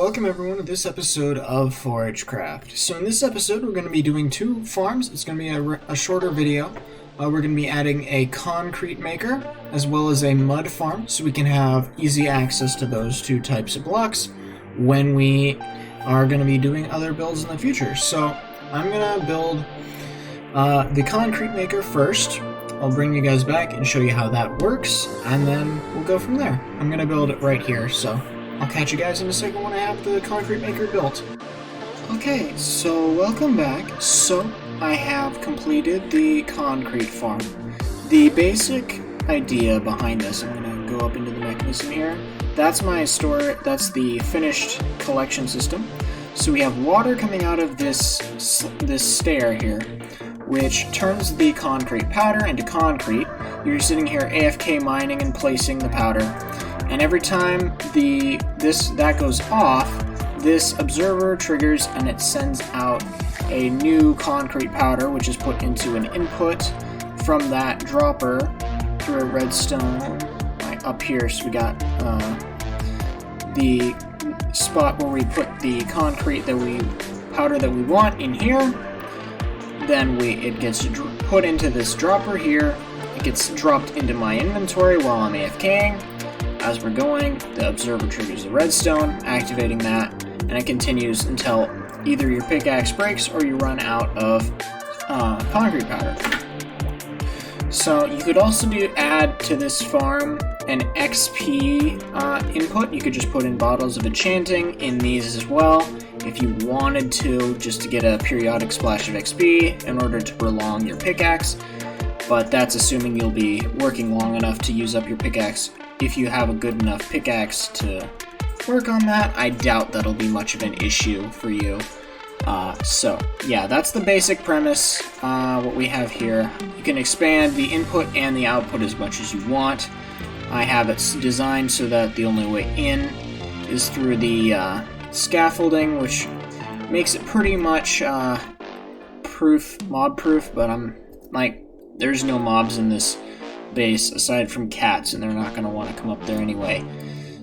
welcome everyone to this episode of ForageCraft. So in this episode we're going to be doing two farms. It's going to be a shorter video. We're going to be adding a concrete maker as well as a mud farm so we can have easy access to those two types of blocks when we are going to be doing other builds in the future. So I'm going to build the concrete maker first. I'll bring you guys back and show you how that works, and then we'll go from there. I'm going to build it right here, so I'll catch you guys in a second when I have the concrete maker built. Okay, so welcome back. So I have completed the concrete farm. The basic idea behind this, I'm going to go up into the mechanism here. That's my store, that's the finished collection system. So we have water coming out of this stair here, which turns the concrete powder into concrete. You're sitting here AFK mining and placing the powder. And every time that goes off, this observer triggers and it sends out a new concrete powder, which is put into an input from that dropper through a redstone right up here. So we got the spot where we put the concrete powder that we want in here. Then it gets put into this dropper here. It gets dropped into my inventory while I'm AFKing. As we're going, the observer triggers the redstone, activating that, and it continues until either your pickaxe breaks or you run out of concrete powder. So you could also add to this farm an XP input. You could just put in bottles of enchanting in these as well if you wanted to, just to get a periodic splash of XP in order to prolong your pickaxe. But that's assuming you'll be working long enough to use up your pickaxe. If you have a good enough pickaxe to work on that, I doubt that'll be much of an issue for you. So yeah, that's the basic premise, what we have here. You can expand the input and the output as much as you want. I have it designed so that the only way in is through the scaffolding, which makes it pretty much mob proof, but there's no mobs in this base aside from cats, and they're not going to want to come up there anyway.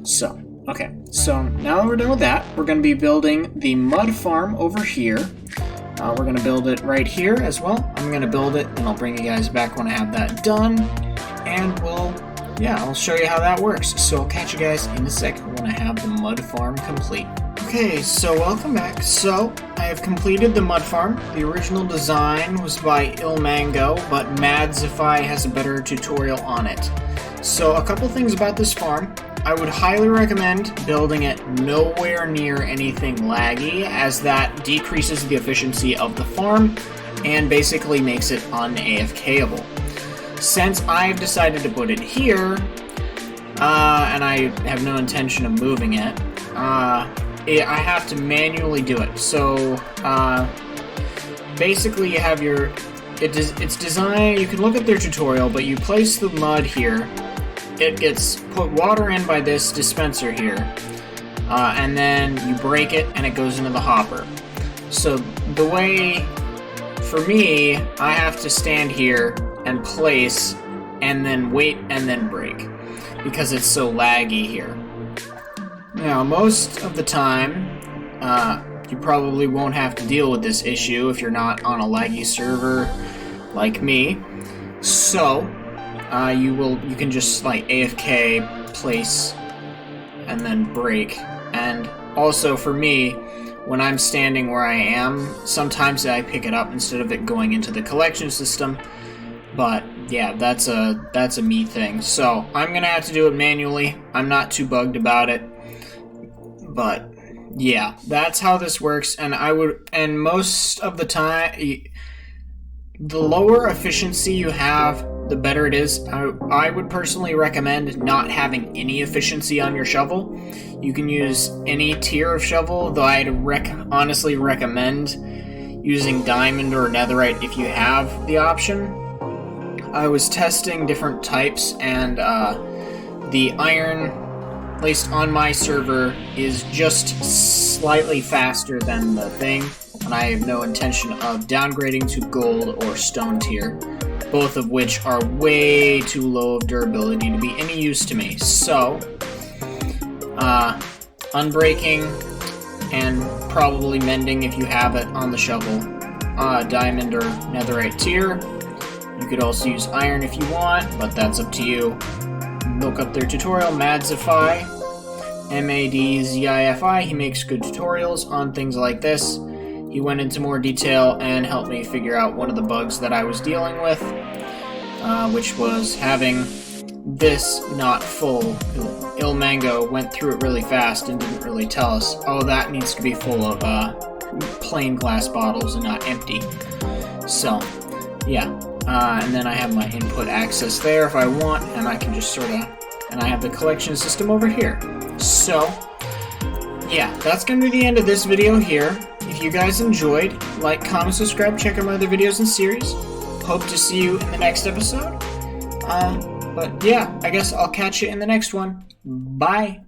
So, okay, so now that we're done with that, we're going to be building the mud farm over here. We're going to build it right here as well. I'm going to build it, and I'll bring you guys back when I have that done, and I'll show you how that works. So I'll catch you guys in a second when I have the mud farm complete. Okay, so welcome back. So I have completed the mud farm. The original design was by Ilmango, but Madzify has a better tutorial on it. So a couple things about this farm. I would highly recommend building it nowhere near anything laggy, as that decreases the efficiency of the farm and basically makes it un-AFKable. Since I've decided to put it here, and I have no intention of moving it, I have to manually do it. So basically you have it's designed, you can look at their tutorial, but you place the mud here, it gets put water in by this dispenser here, and then you break it and it goes into the hopper. So the way, for me, I have to stand here and place and then wait and then break because it's so laggy here. Now, most of the time, you probably won't have to deal with this issue if you're not on a laggy server like me. So, you can just like AFK, place, and then break. And also for me, when I'm standing where I am, sometimes I pick it up instead of it going into the collection system. But yeah, that's a me thing. So I'm gonna have to do it manually. I'm not too bugged about it. But yeah, that's how this works, and most of the time, the lower efficiency you have, the better it is. I would personally recommend not having any efficiency on your shovel. You can use any tier of shovel, though I'd honestly recommend using diamond or netherite if you have the option. I was testing different types, and the iron, at least on my server, is just slightly faster than the thing, and I have no intention of downgrading to gold or stone tier, both of which are way too low of durability to be any use to me. So, unbreaking and probably mending if you have it on the shovel. Diamond or netherite tier. You could also use iron if you want, but that's up to you. Look up their tutorial, Madzify, Madzify. He makes good tutorials on things like this. He went into more detail and helped me figure out one of the bugs that I was dealing with, which was having this not full. Ilmango went through it really fast and didn't really tell us, oh, that needs to be full of plain glass bottles and not empty. So, yeah. And then I have my input access there if I want, and I can just and I have the collection system over here. So, yeah, that's going to be the end of this video here. If you guys enjoyed, like, comment, subscribe, check out my other videos and series. Hope to see you in the next episode. But yeah, I guess I'll catch you in the next one. Bye!